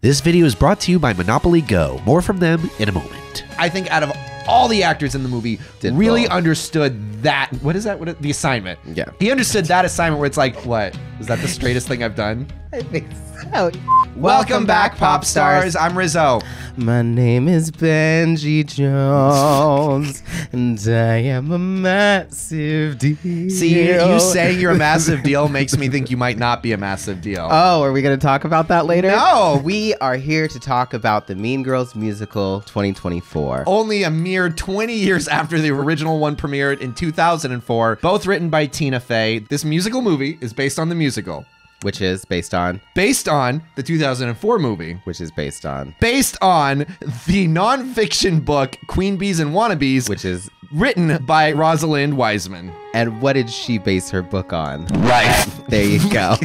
This video is brought to you by Monopoly Go. More from them in a moment. I think out of all the actors in the movie really understood that. What is that? The assignment. Yeah. He understood that assignment where it's like, what? Is that the straightest thing I've done? I think so. Welcome back, pop stars. I'm Rizzo. My name is Benji Jones, and I am a massive deal. See, you saying you're a massive deal makes me think you might not be a massive deal. Oh, are we going to talk about that later? No. We are here to talk about the Mean Girls musical 2024. Only a mere 20 years after the original one premiered in 2004, both written by Tina Fey. This musical movie is based on the musical. Which is based on? Based on the 2004 movie. Which is based on? Based on the nonfiction book Queen Bees and Wannabes. Which is? Written by Rosalind Wiseman. And what did she base her book on? Right. There you go.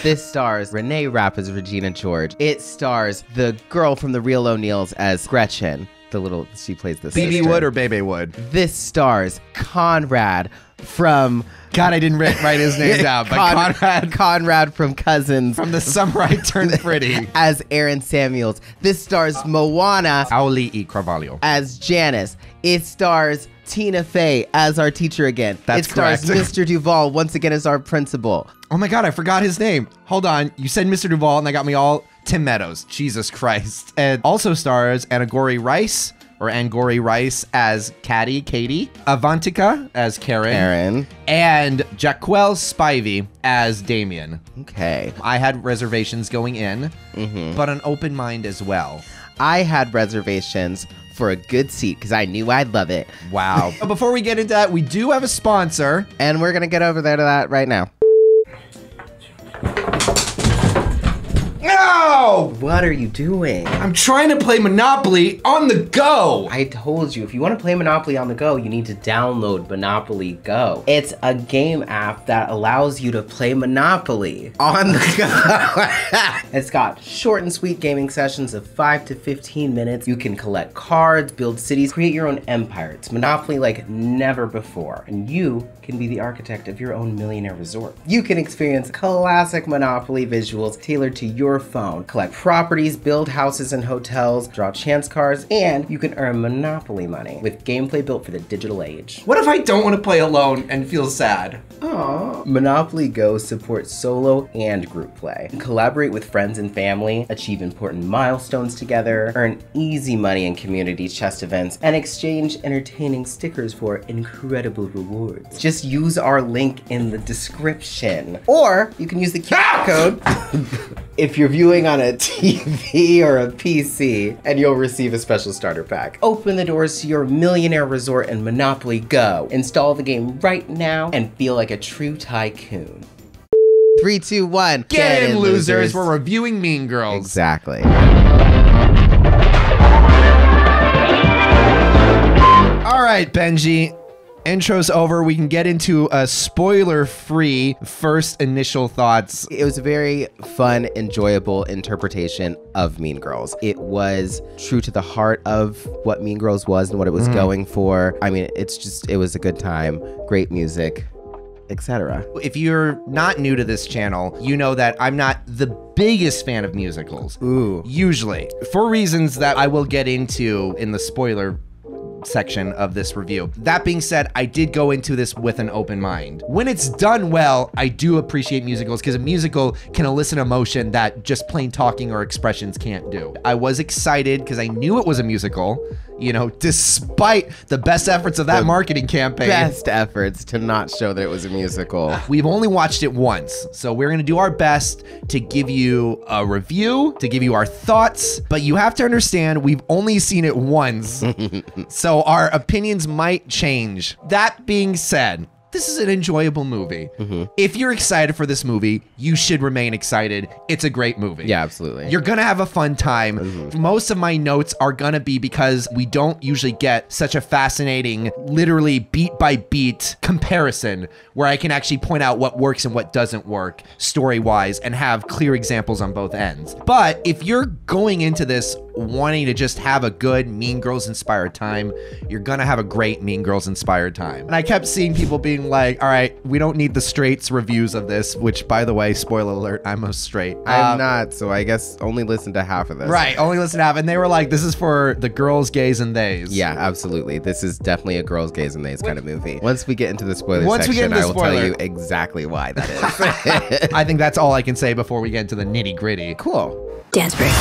This stars Renee Rapp as Regina George. It stars the girl from The Real O'Neills as Gretchen. She plays the sister. BB Wood or Bebe Wood? This stars Conrad from... God, I didn't write his name down, but Conrad from Cousins. From The Summer I Turned Pretty. As Aaron Samuels. This stars Moana. Auli E. Carvalho. As Janice. It stars Tina Fey as our teacher again. That's correct. It stars Mr. Duvall once again as our principal. Oh my God, I forgot his name. Hold on. You said Mr. Duvall and that got me all... Tim Meadows. Jesus Christ. And also stars Angourie Rice as Katie, Avantika as Karen, and Jaquel Spivey as Damien. Okay. I had reservations going in, but an open mind as well. I had reservations for a good seat because I knew I'd love it. Wow. Before we get into that, we do have a sponsor. And we're going to get over there to that right now. No! What are you doing? I'm trying to play Monopoly on the go. I told you, if you want to play Monopoly on the go, you need to download Monopoly Go. It's a game app that allows you to play Monopoly on the go. It's got short and sweet gaming sessions of 5 to 15 minutes. You can collect cards, build cities, create your own empire. It's Monopoly like never before. And you can be the architect of your own millionaire resort. You can experience classic Monopoly visuals tailored to your phone, collect properties, build houses and hotels, draw chance cards, and you can earn Monopoly money with gameplay built for the digital age. What if I don't want to play alone and feel sad? Aww. Monopoly Go supports solo and group play. Collaborate with friends and family, achieve important milestones together, earn easy money in community chest events, and exchange entertaining stickers for incredible rewards. Just use our link in the description. Or you can use the QR code if you're viewing on a TV or a PC, and you'll receive a special starter pack. Open the doors to your millionaire resort in Monopoly Go. Install the game right now and feel like a true tycoon. 3, 2, 1. Get in, losers. We're reviewing Mean Girls. Exactly. All right, Benji. Intro's over. We can get into a spoiler-free first initial thoughts. It was a very fun, enjoyable interpretation of Mean Girls. It was true to the heart of what Mean Girls was and what it was going for. I mean, it was a good time, great music, etc. If you're not new to this channel, you know that I'm not the biggest fan of musicals. Ooh. Usually. For reasons that I will get into in the spoiler section of this review. That being said, I did go into this with an open mind. When it's done well, I do appreciate musicals because a musical can elicit emotion that just plain talking or expressions can't do. I was excited because I knew it was a musical, you know, despite the best efforts of that marketing campaign. Best efforts to not show that it was a musical. We've only watched it once, so we're gonna do our best to give you a review, to give you our thoughts, but you have to understand we've only seen it once. So our opinions might change. That being said, this is an enjoyable movie. If you're excited for this movie, you should remain excited. It's a great movie. Yeah, absolutely. You're gonna have a fun time. Most of my notes are gonna be because we don't usually get such a fascinating, literally beat by beat comparison where I can actually point out what works and what doesn't work story-wise and have clear examples on both ends. But if you're going into this wanting to just have a good Mean Girls inspired time, you're gonna have a great Mean Girls inspired time. And I kept seeing people being like, all right, we don't need the straights reviews of this, which, by the way, spoiler alert, I'm a straight. I'm not, so I guess only listen to half of this. Right, only listen to half. And they were like, this is for the girls, gays, and theys. Yeah, absolutely. This is definitely a girls, gays, and theys kind of movie. Once we get into the spoiler Once we get section, into I will tell spoiler. you exactly why that is. I think that's all I can say before we get into the nitty gritty. Cool. Dance break.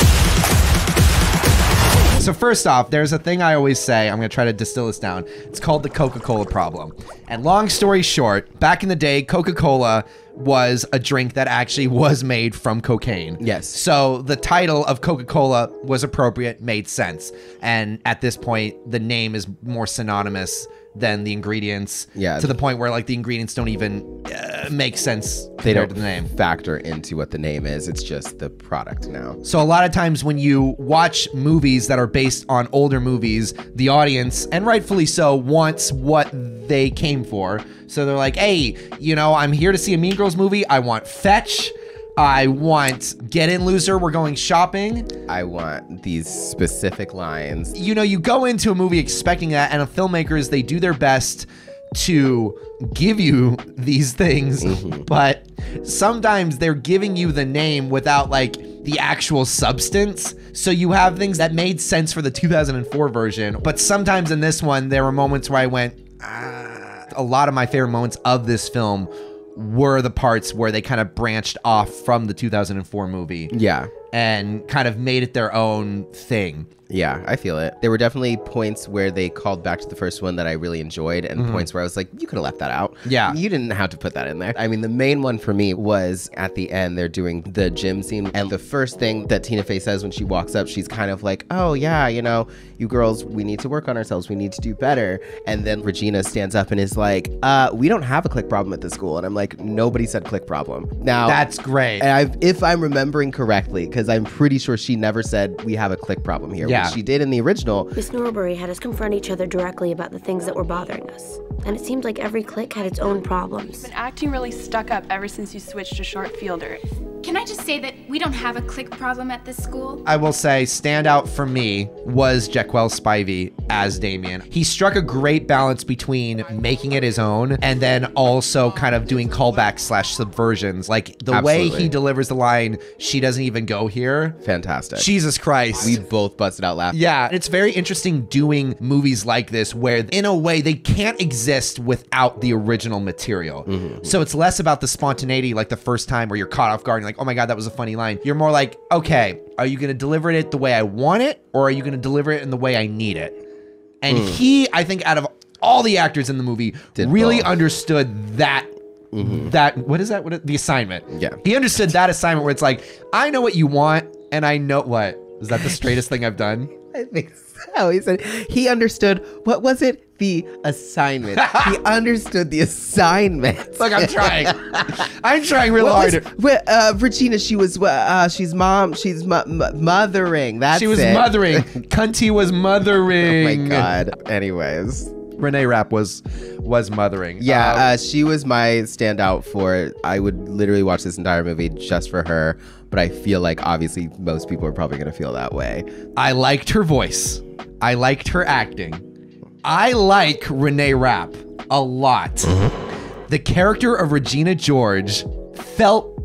So first off, there's a thing I always say, I'm gonna try to distill this down. It's called the Coca-Cola problem. And long story short, back in the day, Coca-Cola was a drink that actually was made from cocaine. Yes. So the title of Coca-Cola was appropriate, made sense. And at this point, the name is more synonymous than the ingredients. Yeah. To the point where like the ingredients don't even make sense They compared don't to the name. factor into what the name is. It's just the product now. So a lot of times when you watch movies that are based on older movies, the audience, and rightfully so, wants what they came for. So they're like, hey, you know, I'm here to see a Mean Girls movie. I want fetch. I want get in, loser. We're going shopping. I want these specific lines. You know, you go into a movie expecting that, and filmmakers, they do their best to give you these things, but sometimes they're giving you the name without like the actual substance. So you have things that made sense for the 2004 version, but sometimes in this one, there were moments where I went, a lot of my favorite moments of this film were the parts where they kind of branched off from the 2004 movie. Yeah. And kind of made it their own thing. Yeah, I feel it. There were definitely points where they called back to the first one that I really enjoyed, and points where I was like, you could have left that out. Yeah. You didn't have to put that in there. I mean, the main one for me was at the end, they're doing the gym scene, and the first thing that Tina Fey says when she walks up, she's kind of like, oh yeah, you know, you girls, we need to work on ourselves. We need to do better. And then Regina stands up and is like, we don't have a click problem at this school. And I'm like, nobody said click problem. Now, That's great. if I'm remembering correctly, because I'm pretty sure she never said we have a click problem here. Yeah. Which she did in the original. Miss Norbury had us confront each other directly about the things that were bothering us. And it seemed like every clique had its own problems. Been acting really stuck up ever since you switched to short fielder. Can I just say that we don't have a click problem at this school? I will say, standout for me was Jaquel Spivey as Damien. He struck a great balance between making it his own and then also kind of doing callbacks / subversions. Like the way Absolutely. he delivers the line, she doesn't even go here. Fantastic. Jesus Christ. We both busted out laughing. Yeah, it's very interesting doing movies like this where, in a way, they can't exist without the original material. So it's less about the spontaneity like the first time where you're caught off guard and like, oh my God, that was a funny line. You're more like, okay, are you going to deliver it the way I want it, or are you going to deliver it in the way I need it? And he, I think, out of all the actors in the movie, Did really both. understood that. That what is that? The assignment. Yeah. He understood that assignment where it's like, I know what you want, and I know what. Is that the straightest thing I've done? I think so. He said he understood, what was it? The assignment. He understood the assignment. Look, I'm trying. I'm trying real What hard. was, Regina, she's mothering. That's She was it. mothering. Cunty was Oh mothering. my God. Anyways. Renee Rapp was mothering. Yeah, she was my standout for it. I would literally watch this entire movie just for her, but I feel like obviously most people are probably going to feel that way. I liked her voice. I liked her acting. I like Renee Rapp a lot. The character of Regina George felt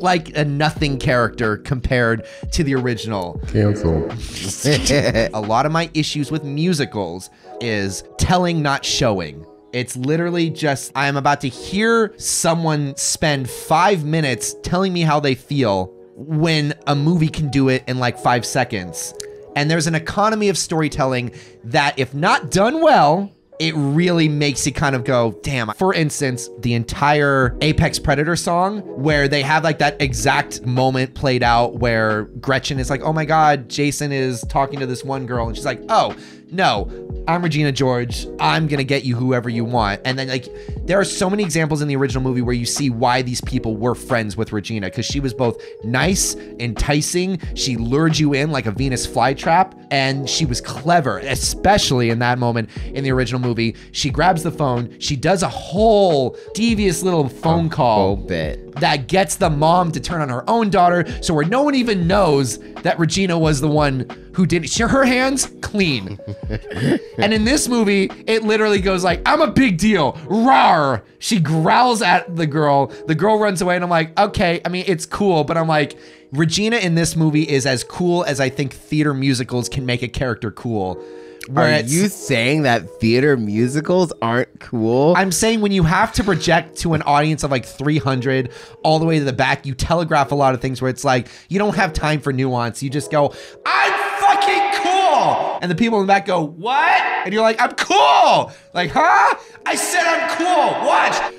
like a nothing character compared to the original. A lot of my issues with musicals is telling, not showing. It's literally just, I am about to hear someone spend 5 minutes telling me how they feel when a movie can do it in like 5 seconds. And there's an economy of storytelling that, if not done well, it really makes you kind of go, damn. For instance, the entire Apex Predator song, where they have like that exact moment played out where Gretchen is like, oh my God, Jason is talking to this one girl. And she's like, oh, no, I'm Regina George. I'm going to get you whoever you want. And then like, there are so many examples in the original movie where you see why these people were friends with Regina, because she was both nice, enticing. She lured you in like a Venus flytrap. And she was clever, especially in that moment in the original movie. She grabs the phone. She does a whole devious little phone call whole bit that gets the mom to turn on her own daughter, so where no one even knows that Regina was the one who did it. Her hands clean. And in this movie, it literally goes like, I'm a big deal. Rawr. She growls at the girl. The girl runs away, and I'm like, okay, I mean, it's cool, but I'm like, Regina in this movie is as cool as I think theater musicals can make a character cool. Are you saying that theater musicals aren't cool? I'm saying when you have to project to an audience of like 300 all the way to the back, you telegraph a lot of things where it's like, you don't have time for nuance. You just go, I'm fucking cool. And the people in the back go, what? And you're like, I'm cool. Like, huh? I said I'm cool. Watch.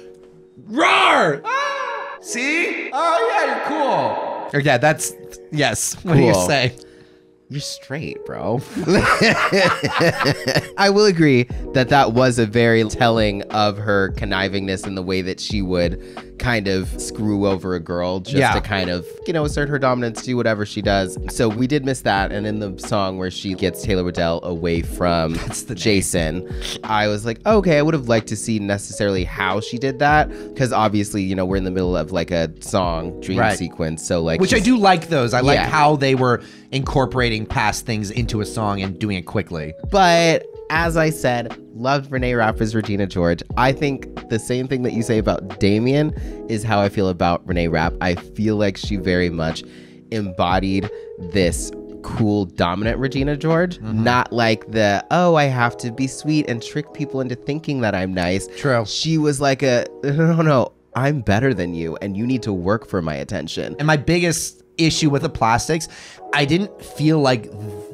Roar. Ah, see? Oh, yeah, you're cool. Or yeah, that's, yes. What do you Cool. say? You're straight, bro. I will agree that that was a very telling of her connivingness in the way that she would kind of screw over a girl just to kind of, you know, assert her dominance, do whatever she does. So we did miss that. And in the song where she gets Taylor Waddell away from Jason, I was like, okay, I would have liked to see necessarily how she did that. Because obviously, you know, we're in the middle of like a song dream sequence. So like, which I do like those. I like how they were incorporating past things into a song and doing it quickly. But as I said, loved Renee Rapp as Regina George. I think the same thing that you say about Damien is how I feel about Renee Rapp. I feel like she very much embodied this cool, dominant Regina George, not like the, oh, I have to be sweet and trick people into thinking that I'm nice. True. She was like no, I'm better than you and you need to work for my attention. And my biggest issue with the Plastics, I didn't feel like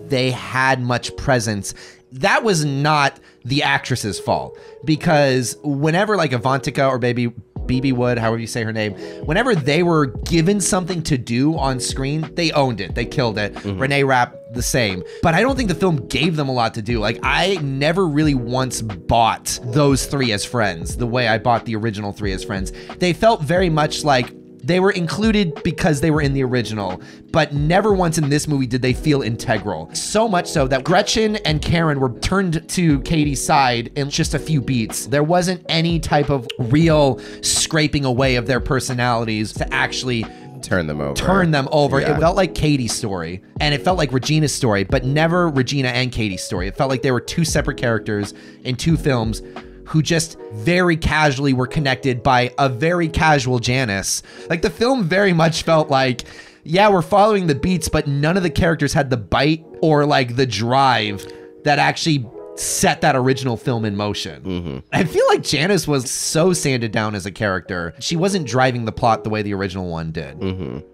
they had much presence. That was not the actress's fault, because whenever like Avantika or BB Wood, however you say her name, whenever they were given something to do on screen, they owned it. They killed it. Renee Rapp, the same. But I don't think the film gave them a lot to do. Like, I never really once bought those three as friends the way I bought the original three as friends. They felt very much like they were included because they were in the original, but never once in this movie did they feel integral. So much so that Gretchen and Karen were turned to Katie's side in just a few beats. There wasn't any type of real scraping away of their personalities to actually turn them over. Yeah. It felt like Katie's story, and it felt like Regina's story, but never Regina and Katie's story. It felt like they were two separate characters in two films who just very casually were connected by a very casual Janice. Like, the film very much felt like, yeah, we're following the beats, but none of the characters had the bite or like the drive that actually set that original film in motion. I feel like Janice was so sanded down as a character. She wasn't driving the plot the way the original one did.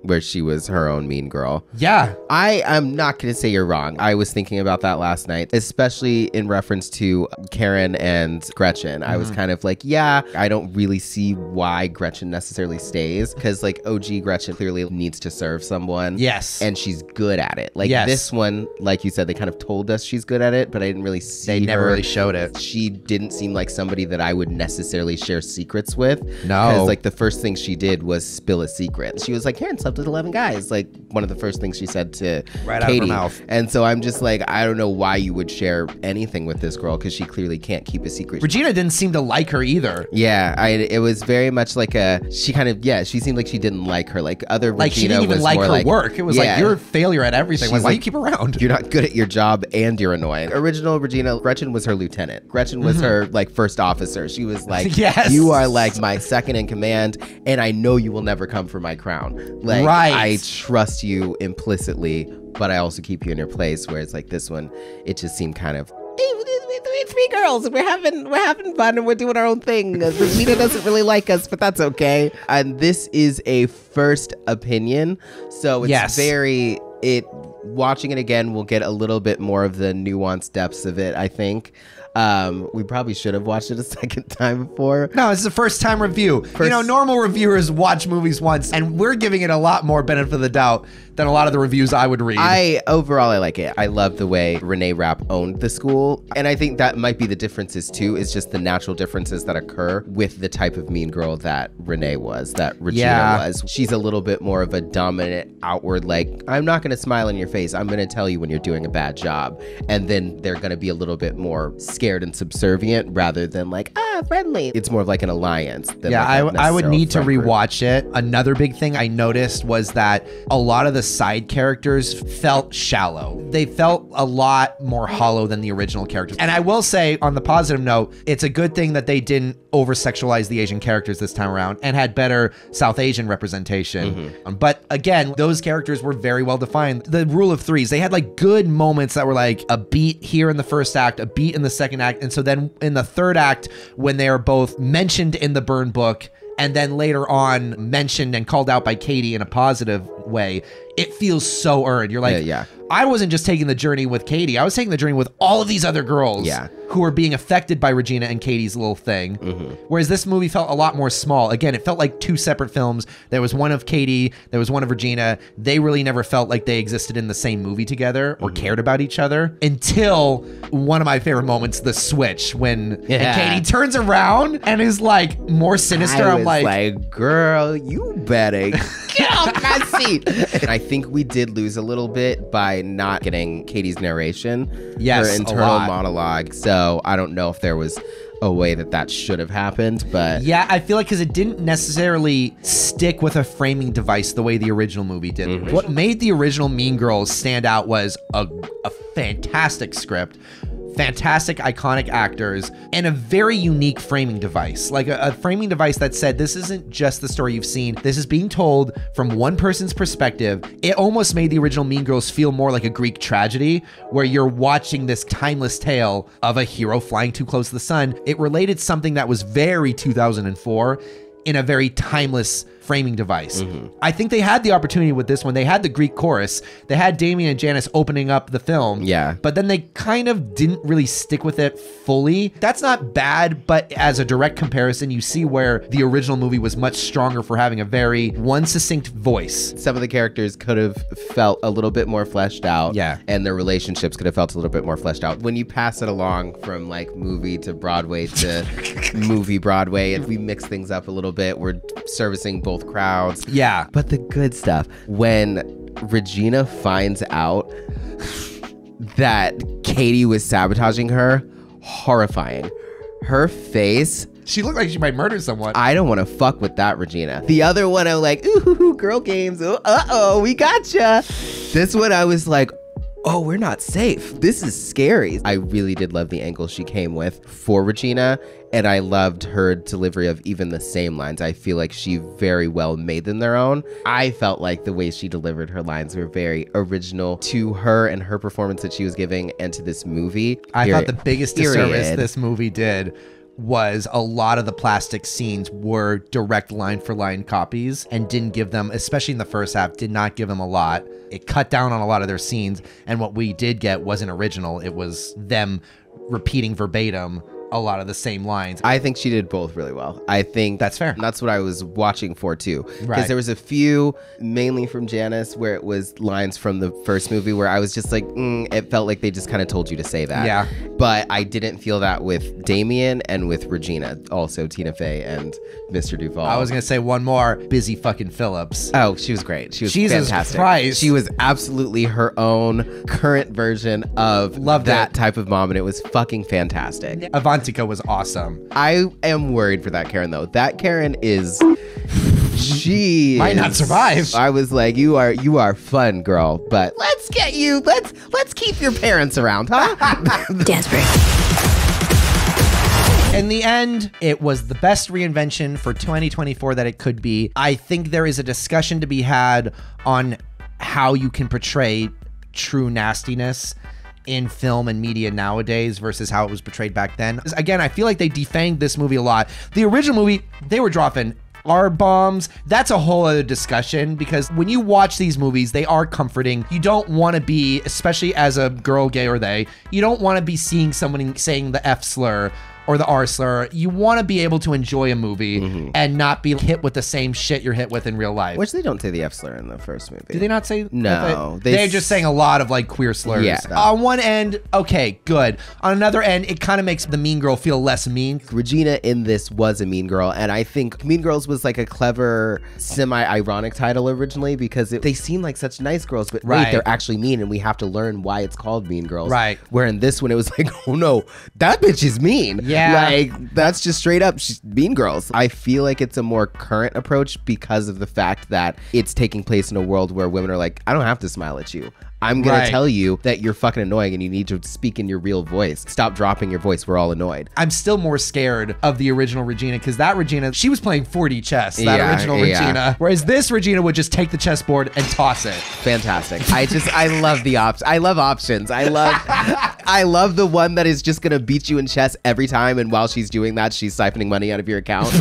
Where she was her own mean girl. Yeah. I am not going to say you're wrong. I was thinking about that last night, especially in reference to Karen and Gretchen. I was kind of like, yeah, I don't really see why Gretchen necessarily stays, because like OG Gretchen clearly needs to serve someone. Yes. And she's good at it. Like this one, like you said, they kind of told us she's good at it, but I didn't really see They never her. really showed it. She didn't seem like somebody that I would necessarily share secrets with. No. Because like the first thing she did was spill a secret. She was like, Karen slept with 11 guys. Like one of the first things she said to Right out of Katie. her mouth. And so I'm just like, I don't know why you would share anything with this girl, because she clearly can't keep a secret. Regina didn't seem to like her either. Yeah, it was very much like she seemed like she didn't like her. Like other Like, Regina she didn't even was like more her like, work. It was like, you're a failure at everything. Like, why do you keep her around? You're not good at your job and you're annoying. Original Regina, Gretchen was her lieutenant. Gretchen was her like first officer. She was like, Yes. you are like my second in command, and I know you will never come for my crown. Like, Right. I trust you implicitly, but I also keep you in your place. Whereas like this one, it just seemed kind of, three girls, we're having fun and we're doing our own thing. Regina doesn't really like us, but that's okay. And this is a first opinion, so it's watching it again, we'll get a little bit more of the nuanced depths of it, I think. We probably should have watched it a second time before. No, it's a first time review. You know, normal reviewers watch movies once, and we're giving it a lot more benefit of the doubt than a lot of the reviews I would read. Overall, I like it. I love the way Renee Rapp owned the school. And I think that might be the differences too, is just the natural differences that occur with the type of mean girl that Renee was, that Regina was. She's a little bit more of a dominant, outward, like, I'm not going to smile in your face. I'm going to tell you when you're doing a bad job. And then they're going to be a little bit more scared and subservient rather than like, friendly. It's more of like an alliance. Than I would need to rewatch it. Another big thing I noticed was that a lot of the side characters felt shallow. They felt a lot more hollow than the original characters. And I will say, on the positive note, it's a good thing that they didn't over-sexualize the Asian characters this time around and had better South Asian representation. But again, those characters were very well defined. The rule of threes, they had like good moments that were like a beat here in the first act, a beat in the second act. And so then in the third act, when they are both mentioned in the burn book and then later on mentioned and called out by Katie in a positive way, it feels so earned. You're like, I wasn't just taking the journey with Katie. I was taking the journey with all of these other girls who were being affected by Regina and Katie's little thing. Whereas this movie felt a lot more small. Again, it felt like two separate films. There was one of Katie, there was one of Regina. They really never felt like they existed in the same movie together or cared about each other until one of my favorite moments, the switch, when Katie turns around and is like more sinister. I'm like, girl, you better get off my seat. And I think we did lose a little bit by not getting Katie's narration, her internal monologue. So I don't know if there was a way that should have happened, but yeah, I feel like because it didn't necessarily stick with a framing device the way the original movie did. What made the original Mean Girls stand out was a fantastic script, fantastic iconic actors, and a very unique framing device. Like a framing device that said, this isn't just the story you've seen. This is being told from one person's perspective. It almost made the original Mean Girls feel more like a Greek tragedy, where you're watching this timeless tale of a hero flying too close to the sun. It related something that was very 2004 in a very timeless framing device. I think they had the opportunity with this one. They had the Greek chorus. They had Damien and Janice opening up the film. But then they kind of didn't really stick with it fully. That's not bad, but as a direct comparison, you see where the original movie was much stronger for having a very one succinct voice. Some of the characters could have felt a little bit more fleshed out. And their relationships could have felt a little bit more fleshed out. When you pass it along from like movie to Broadway to movie Broadway, if we mix things up a little bit, we're servicing both crowds. But the good stuff, when Regina finds out that Katie was sabotaging her, horrifying. Her face, she looked like she might murder someone. I don't want to fuck with that, Regina. The other one, I'm like, ooh, girl games. Uh-oh, we gotcha. This one, I was like, oh, we're not safe. This is scary. I really did love the angle she came with for Regina, and I loved her delivery of even the same lines. I feel like she very well made them their own. I felt like the way she delivered her lines were very original to her and her performance that she was giving and to this movie. I thought the biggest disservice this movie did was a lot of the plastic scenes were direct line for line copies and didn't give them, especially in the first half, did not give them a lot. It cut down on a lot of their scenes, and what we did get wasn't original. It was them repeating verbatim a lot of the same lines. I think she did both really well. I think that's fair. That's what I was watching for too. Because there was a few, mainly from Janice, where it was lines from the first movie where I was just like, it felt like they just kind of told you to say that. But I didn't feel that with Damien and with Regina, also Tina Fey and Mr. Duvall. I was gonna say one more, Busy fucking Phillips. Oh, she was great. She was Jesus fantastic. Christ. She was absolutely her own current version of that type of mom, and it was fucking fantastic. Avantika was awesome. I am worried for that Karen though. That Karen is, she might not survive. I was like, you are fun, girl, but let's get you. Let's keep your parents around, huh? Desperate. In the end, it was the best reinvention for 2024 that it could be. I think there is a discussion to be had on how you can portray true nastiness in film and media nowadays versus how it was portrayed back then. Again, I feel like they defanged this movie a lot. The original movie, they were dropping are bombs, that's a whole other discussion, because when you watch these movies, they are comforting. You don't want to be, especially as a girl, gay or they, you don't want to be seeing someone saying the F slur or the R slur. You want to be able to enjoy a movie and not be hit with the same shit you're hit with in real life. Which they don't say the F slur in the first movie. Do they not say? No. They're just saying a lot of like queer slurs. Yeah. On one end, okay, good. On another end, it kind of makes the mean girl feel less mean. Regina in this was a mean girl, and I think Mean Girls was like a clever, semi-ironic title originally, because they seem like such nice girls, but wait, they're actually mean, and we have to learn why it's called Mean Girls. Right. Where in this one, it was like, oh no, that bitch is mean. Yeah. Like, that's just straight up, she's Mean Girls. I feel like it's a more current approach because of the fact that it's taking place in a world where women are like, I don't have to smile at you. I'm going to tell you that you're fucking annoying and you need to speak in your real voice. Stop dropping your voice. We're all annoyed. I'm still more scared of the original Regina, because that Regina, she was playing 4D chess, that original Regina. Whereas this Regina would just take the chessboard and toss it. Fantastic. I love the I love options. I love the one that is just going to beat you in chess every time, and while she's doing that, she's siphoning money out of your account.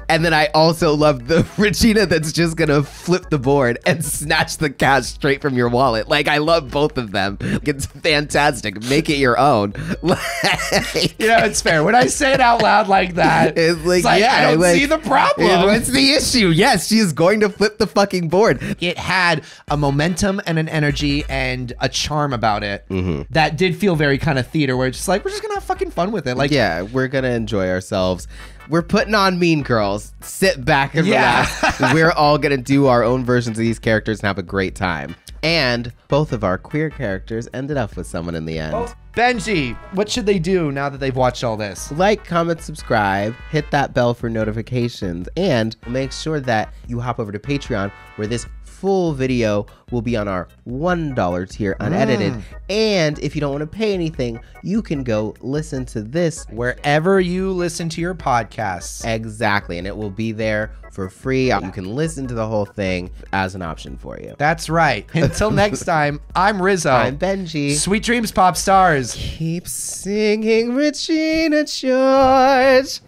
And then I also love the Regina that's just going to flip the board and snatch the cash straight from your wallet. Like, I love both of them. It's fantastic. Make it your own. It's fair. When I say it out loud like that, it's like yeah, I don't see the problem. What's the issue? Yes, she is going to flip the fucking board. It had a momentum and an energy and a charm about it that did feel very kind of theater, where it's just like, we're just gonna have fucking fun with it. Like, yeah, we're gonna enjoy ourselves. We're putting on Mean Girls. Sit back and relax. We're all gonna do our own versions of these characters and have a great time. And both of our queer characters ended up with someone in the end. Benji, what should they do now that they've watched all this? Like, comment, subscribe, hit that bell for notifications, and make sure that you hop over to Patreon, where this full video will be on our $1 tier, unedited. And if you don't want to pay anything, you can go listen to this wherever you listen to your podcasts. Exactly. And it will be there for free. You can listen to the whole thing as an option for you. That's right. Until next time, I'm Rizzo. I'm Benji. Sweet dreams, pop stars. Keep singing Regina George.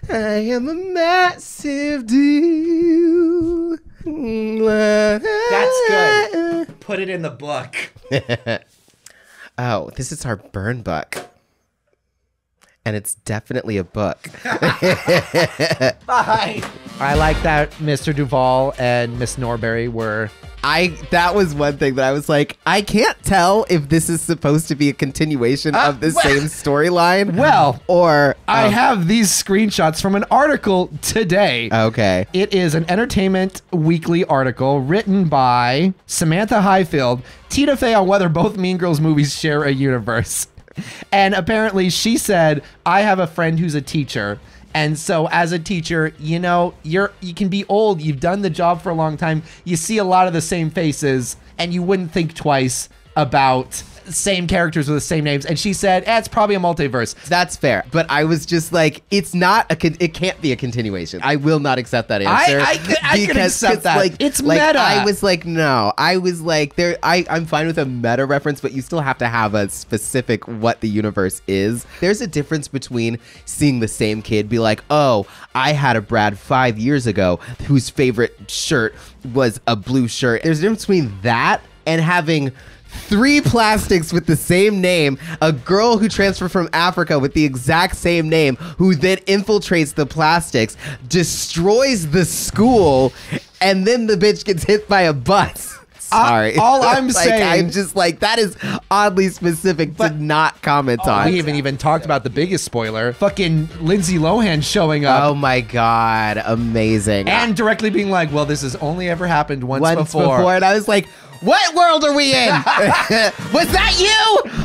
I am a massive deal. That's good. Put it in the book. Oh, this is our burn book. And it's definitely a book. Bye. I like that Mr. Duvall and Miss Norbury were... That was one thing that I was like, I can't tell if this is supposed to be a continuation of the same storyline. Well, or I have these screenshots from an article today. Okay. It is an Entertainment Weekly article written by Samantha Highfield, Tina Fey, on whether both Mean Girls movies share a universe. And apparently she said, I have a friend who's a teacher. And so as a teacher, you know, you can be old. You've done the job for a long time. You see a lot of the same faces and you wouldn't think twice about same characters with the same names. And she said, it's probably a multiverse. That's fair. But I was just like, it can't be a continuation. I will not accept that answer. I can accept that. Like, it's like, meta. I was like, no. I was like, I'm fine with a meta reference, but you still have to have a specific what the universe is. There's a difference between seeing the same kid be like, oh, I had a Brad 5 years ago whose favorite shirt was a blue shirt. There's a difference between that and having 3 plastics with the same name, a girl who transferred from Africa with the exact same name, who then infiltrates the plastics, destroys the school, and then the bitch gets hit by a bus. Sorry. All I'm like, saying... I'm just like, that is oddly specific to not comment on. We haven't even talked about the biggest spoiler. Fucking Lindsay Lohan showing up. Oh my God. Amazing. And directly being like, well, this has only ever happened once before. And I was like, what world are we in? Was that you?